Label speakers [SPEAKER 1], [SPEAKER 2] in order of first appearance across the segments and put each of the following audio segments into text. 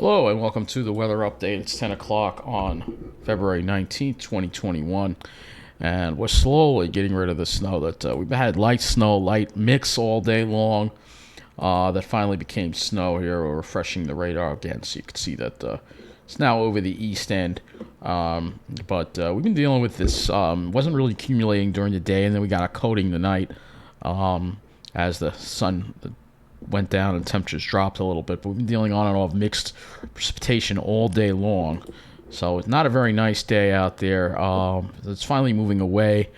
[SPEAKER 1] Hello and welcome to the weather update. It's 10 o'clock on February 19th, 2021. And we're slowly getting rid of the snow that we've had light snow, light mix all day long. That finally became snow here. We're refreshing the radar again so you can see that it's now over the east end. But we've been dealing with this. Wasn't really accumulating during the day, and then we got a coating tonight as the sun went down and temperatures dropped a little bit, but we've been dealing on and off mixed precipitation all day long. So it's not a very nice day out there. It's finally moving away.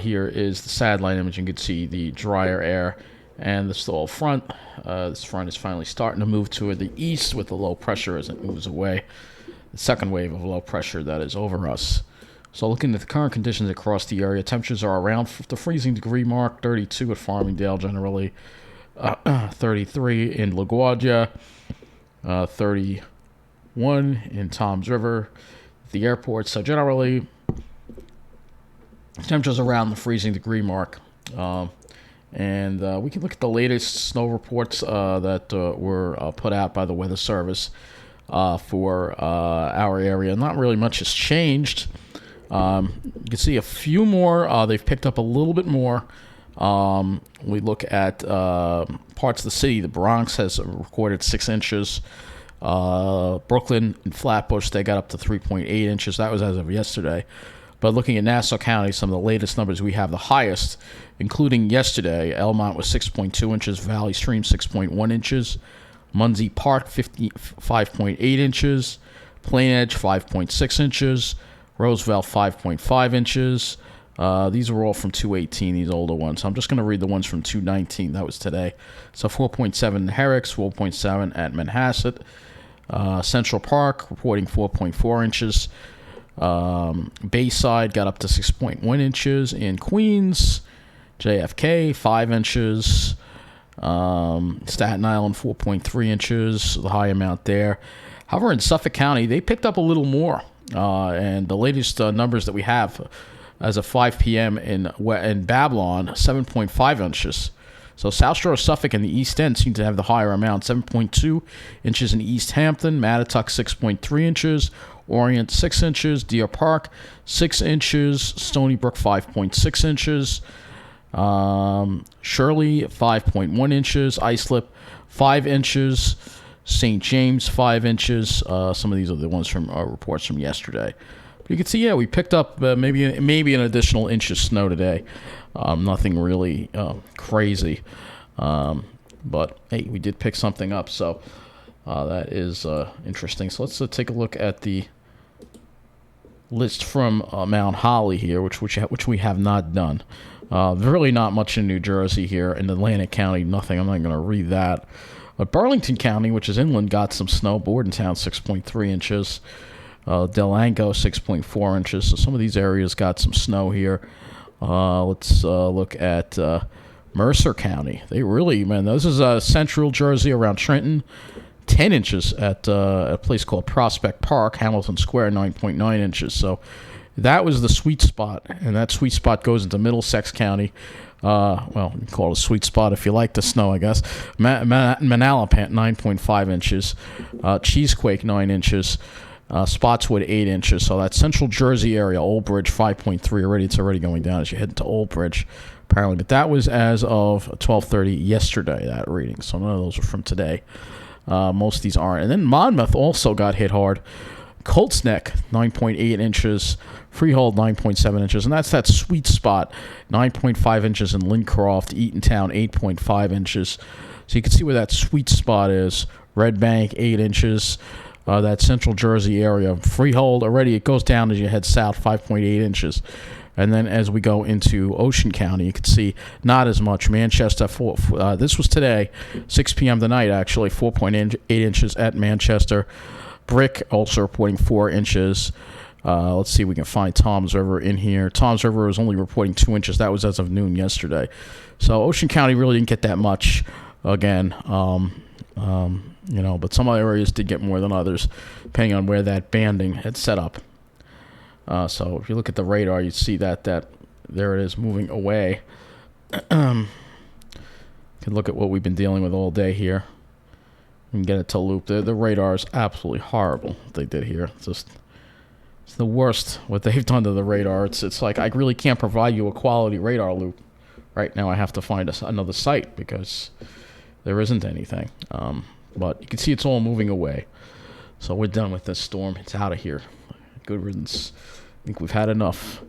[SPEAKER 1] Here is the satellite image. You can see the drier air and the stall front. This front is finally starting to move toward the east with the low pressure as it moves away. The second wave of low pressure that is over us. So looking at the current conditions across the area, temperatures are around the freezing degree mark, 32 at Farmingdale generally. 33 in LaGuardia, 31 in Toms River, the airport. So generally, temperatures around the freezing degree mark. And we can look at the latest snow reports that were put out by the Weather Service for our area. Not really much has changed. You can see a few more. They've picked up a little bit more. We look at parts of the city. The Bronx has recorded 6 inches. Brooklyn and Flatbush, they got up to 3.8 inches. That was as of yesterday. But looking at Nassau County, some of the latest numbers, we have the highest, including yesterday. Elmont was 6.2 inches. Valley Stream, 6.1 inches. Muncie Park, 5.8 inches. Plain Edge, 5.6 inches. Roosevelt, 5.5 inches. These were all from 218, these older ones. So I'm just going to read the ones from 219. That was today. So 4.7 in Herricks, 4.7 at Manhasset. Central Park reporting 4.4 inches. Bayside got up to 6.1 inches. In Queens, JFK, 5 inches. Staten Island, 4.3 inches, the high amount there. However, in Suffolk County, they picked up a little more. And the latest numbers that we have as of 5 p.m. in Babylon, 7.5 inches. So South Shore of Suffolk and the East End seem to have the higher amount, 7.2 inches in East Hampton, Mattituck 6.3 inches, Orient 6 inches, Deer Park 6 inches, Stony Brook 5.6 inches, Shirley 5.1 inches, Islip 5 inches, St. James 5 inches. Some of these are the ones from reports from yesterday. You can see, yeah, we picked up maybe an additional inch of snow today. Nothing really crazy. But, hey, we did pick something up, so that is interesting. So let's take a look at the list from Mount Holly here, which we have not done. Really not much in New Jersey here. In Atlantic County, nothing. I'm not going to read that. But Burlington County, which is inland, got some snow. Bordentown, 6.3 inches. Delango, 6.4 inches. So some of these areas got some snow here. Let's look at Mercer County. They really, man, this is central Jersey around Trenton. 10 inches at a place called Prospect Park, Hamilton Square, 9.9 inches. So that was the sweet spot, and that sweet spot goes into Middlesex County. Well, you can call it a sweet spot if you like the snow, I guess. Manalapan, 9.5 inches. Cheesequake, 9 inches. Spotswood 8 inches, so that central Jersey area, Old Bridge 5.3 already. It's already going down as you head into Old Bridge, apparently. But that was as of 12:30 yesterday, that reading. So none of those are from today. Most of these aren't. And then Monmouth also got hit hard. Colts Neck 9.8 inches, Freehold 9.7 inches, and that's that sweet spot. 9.5 inches in Lincroft, Eatontown 8.5 inches. So you can see where that sweet spot is. Red Bank 8 inches. That central Jersey area. Freehold, already it goes down as you head south, 5.8 inches. And then as we go into Ocean County, you can see not as much. Manchester, this was today, 6 p.m. tonight, actually, 4.8 inches at Manchester. Brick also reporting 4 inches. Let's see if we can find Toms River in here. Toms River was only reporting 2 inches. That was as of noon yesterday. So Ocean County really didn't get that much again. But some other areas did get more than others, depending on where that banding had set up. So if you look at the radar, you see that there it is moving away. You can look at what we've been dealing with all day here. and get it to loop. The radar is absolutely horrible. What they did here. It's the worst what they've done to the radar. It's like I really can't provide you a quality radar loop. Right now I have to find another site because there isn't anything. But you can see it's all moving away. So we're done with this storm. It's out of here. Good riddance. I think we've had enough.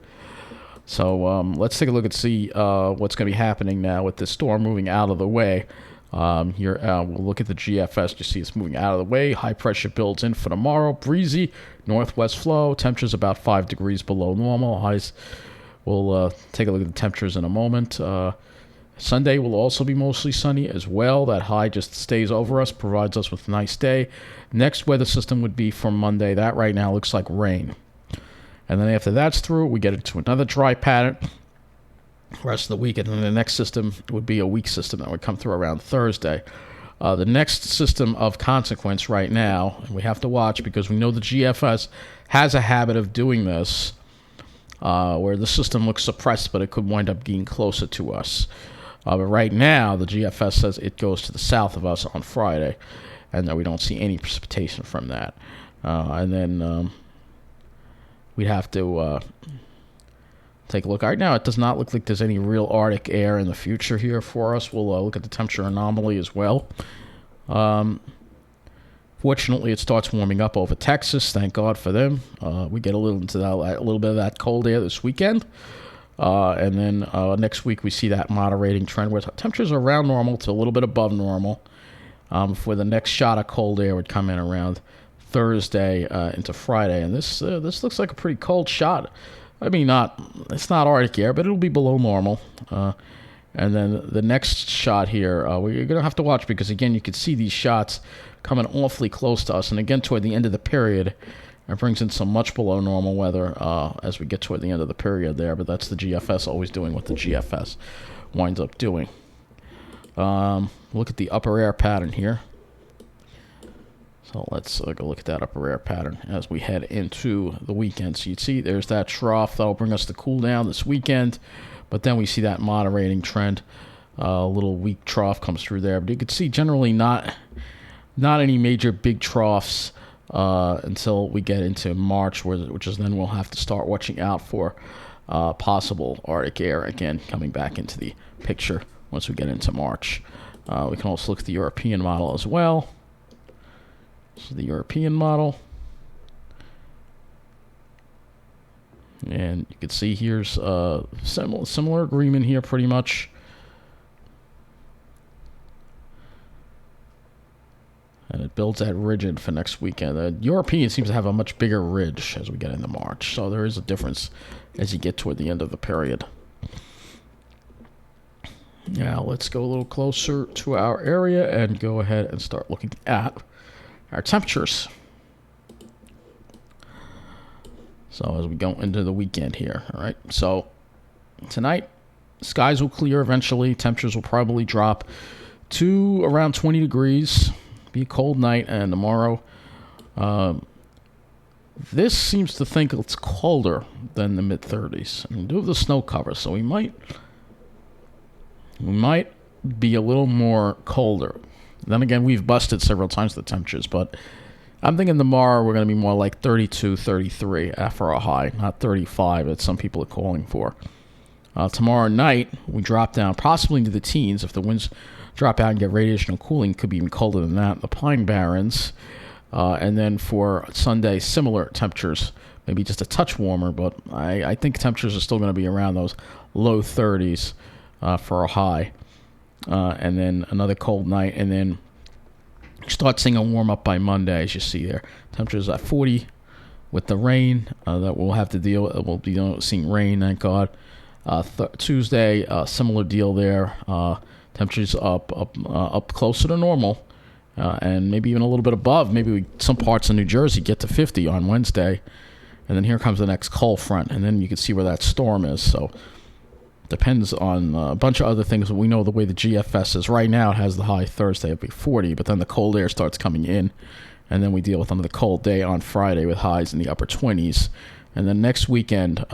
[SPEAKER 1] So let's take a look and see what's going to be happening now with this storm moving out of the way. Here we'll look at the GFS. You see it's moving out of the way. High pressure builds in for tomorrow. Breezy, northwest flow. Temperatures about 5 degrees below normal. Highs. We'll take a look at the temperatures in a moment. Sunday will also be mostly sunny as well. That high just stays over us, provides us with a nice day. Next weather system would be for Monday. That right now looks like rain. And then after that's through, we get into another dry pattern. Rest of the week, and then the next system would be a weak system that would come through around Thursday. The next system of consequence right now, and we have to watch because we know the GFS has a habit of doing this, where the system looks suppressed, but it could wind up getting closer to us. But right now, the GFS says it goes to the south of us on Friday, and that we don't see any precipitation from that. And then we'd have to take a look. Right now, it does not look like there's any real Arctic air in the future here for us. We'll look at the temperature anomaly as well. Fortunately, it starts warming up over Texas. Thank God for them. We get a little into that, a little bit of that cold air this weekend. And then next week, we see that moderating trend where temperatures are around normal to a little bit above normal. Before the next shot of cold air would come in around Thursday into Friday. And this looks like a pretty cold shot. I mean, it's not Arctic air, but it'll be below normal. And then the next shot here, we're going to have to watch because, again, you can see these shots coming awfully close to us. And, again, toward the end of the period, it brings in some much below normal weather as we get toward the end of the period there. But that's the GFS always doing what the GFS winds up doing. Look at the upper air pattern here. So let's go look at that upper air pattern as we head into the weekend. So you'd see there's that trough that'll bring us the cool down this weekend. But then we see that moderating trend. A little weak trough comes through there. But you can see generally not any major big troughs until we get into March, which is then we'll have to start watching out for possible Arctic air again coming back into the picture once we get into March. We can also look at the European model as well. This is the European model. And you can see here's a similar agreement here pretty much. And it builds that ridge in for next weekend. The European seems to have a much bigger ridge as we get into March. So there is a difference as you get toward the end of the period. Now let's go a little closer to our area and go ahead and start looking at our temperatures. So as we go into the weekend here, all right. So tonight, skies will clear eventually. Temperatures will probably drop to around 20 degrees. Be a cold night, and tomorrow, this seems to think it's colder than the mid 30s. I mean, due to the snow cover, so we might be a little more colder. Then again, we've busted several times the temperatures, but I'm thinking tomorrow we're going to be more like 32, 33 for a high, not 35 that some people are calling for. Tomorrow night, we drop down possibly into the teens. If the winds drop out and get radiational cooling, could be even colder than that. The Pine Barrens. And then for Sunday, similar temperatures, maybe just a touch warmer, but I think temperatures are still going to be around those low 30s for a high. And then another cold night, and then start seeing a warm up by Monday, as you see there. Temperatures at 40 with the rain that we'll have to deal with. We'll be seeing rain, thank God. Tuesday, similar deal there. Temperatures up closer to normal, and maybe even a little bit above. Maybe some parts of New Jersey get to 50 on Wednesday, and then here comes the next cold front, and then you can see where that storm is. So depends on a bunch of other things. We know the way the GFS is right now. It has the high Thursday, it'll be 40, but then the cold air starts coming in, and then we deal with another cold day on Friday with highs in the upper 20s, and then next weekend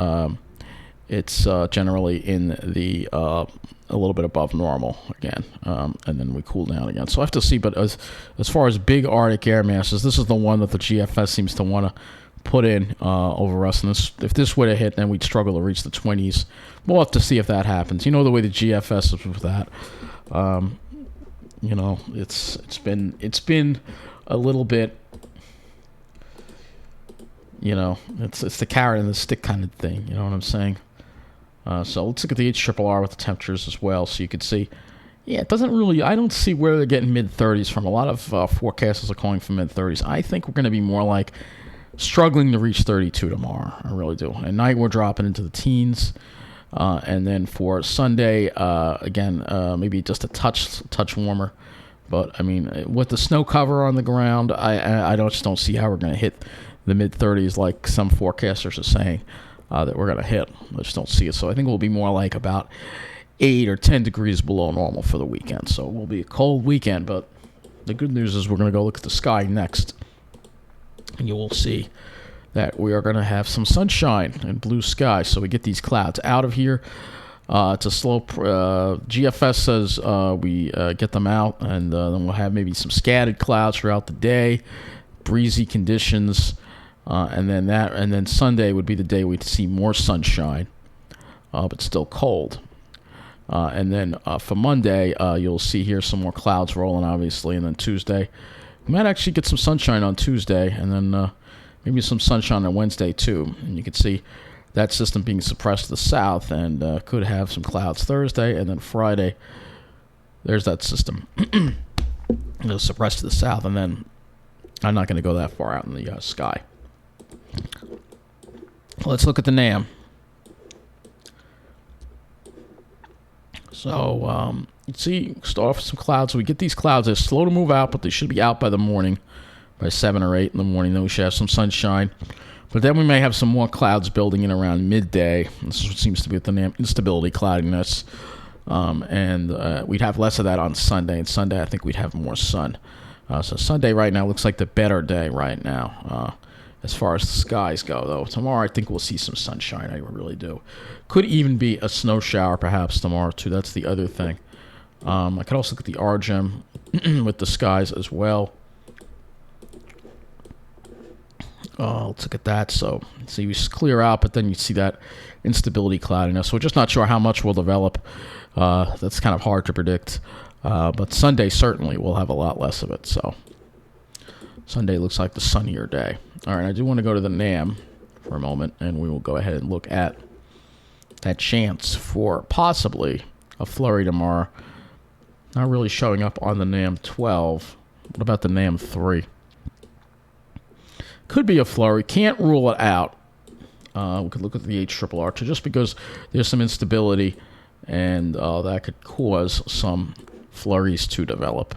[SPEAKER 1] it's generally in the a little bit above normal again, and then we cool down again. So I have to see. But as far as big Arctic air masses, this is the one that the GFS seems to want to put in over us. And if this were to hit, then we'd struggle to reach the 20s. We'll have to see if that happens. You know the way the GFS is with that. You know, it's been a little bit. You know, it's the carrot and the stick kind of thing. You know what I'm saying? So let's look at the HRRR with the temperatures as well, so you can see. Yeah, it doesn't really. I don't see where they're getting mid-30s from. A lot of forecasters are calling for mid-30s. I think we're going to be more like struggling to reach 32 tomorrow. I really do. At night we're dropping into the teens, and then for Sunday, again, maybe just a touch warmer. But I mean, with the snow cover on the ground, I just don't see how we're going to hit the mid-30s like some forecasters are saying that we're going to hit. I just don't see it. So I think we'll be more like about 8 or 10 degrees below normal for the weekend. So it will be a cold weekend, but the good news is we're going to go look at the sky next. And you will see that we are going to have some sunshine and blue sky. So we get these clouds out of here. It's a slow. GFS says we get them out, and then we'll have maybe some scattered clouds throughout the day, breezy conditions, and then Sunday would be the day we'd see more sunshine, but still cold. And then for Monday, you'll see here some more clouds rolling, obviously, and then Tuesday. We might actually get some sunshine on Tuesday, and then maybe some sunshine on Wednesday, too. And you can see that system being suppressed to the south, and could have some clouds Thursday, and then Friday, there's that system. It'll suppress to the south, and then I'm not going to go that far out in the sky. Let's look at the NAM. So, you see, start off with some clouds. So we get these clouds. They're slow to move out, but they should be out by the morning, by 7 or 8 in the morning. Then we should have some sunshine. But then we may have some more clouds building in around midday. This is what seems to be with the NAM, instability cloudiness. And we'd have less of that on Sunday. And Sunday, I think we'd have more sun. So Sunday right now looks like the better day right now. As far as the skies go, though. Tomorrow, I think we'll see some sunshine. I really do. Could even be a snow shower, perhaps, tomorrow, too. That's the other thing. I could also look at the RGEM with the skies as well. Let's look at that. So, see, we clear out, but then you see that instability cloudiness. So we're just not sure how much will develop. That's kind of hard to predict. But Sunday, certainly, we'll have a lot less of it. So Sunday looks like the sunnier day. All right, I do want to go to the NAM for a moment, and we will go ahead and look at that chance for possibly a flurry tomorrow. Not really showing up on the NAM 12. What about the NAM 3? Could be a flurry. Can't rule it out. We could look at the HRRR too, just because there's some instability, and that could cause some flurries to develop.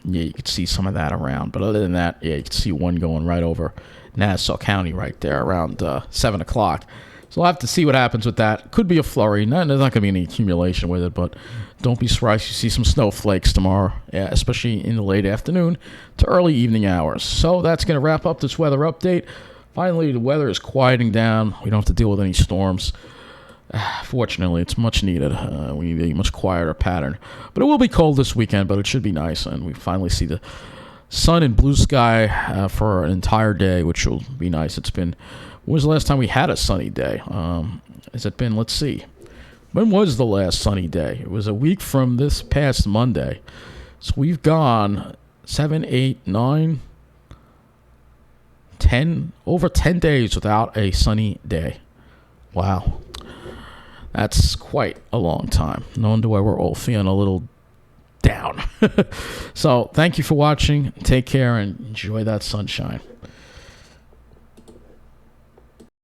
[SPEAKER 1] Yeah, you could see some of that around. But other than that, yeah, you can see one going right over Nassau County right there around 7 o'clock. So we'll have to see what happens with that. Could be a flurry. There's not going to be any accumulation with it, but don't be surprised you see some snowflakes tomorrow, yeah, especially in the late afternoon to early evening hours. So that's going to wrap up this weather update. Finally, the weather is quieting down. We don't have to deal with any storms. Fortunately, it's much needed. We need a much quieter pattern. But it will be cold this weekend, but it should be nice. And we finally see the sun and blue sky for an entire day, which will be nice. When was the last time we had a sunny day? Has it been, let's see. When was the last sunny day? It was a week from this past Monday. So we've gone 7, 8, 9, 10, over 10 days without a sunny day. Wow. That's quite a long time. No wonder why we're all feeling a little down. So thank you for watching. Take care and enjoy that sunshine.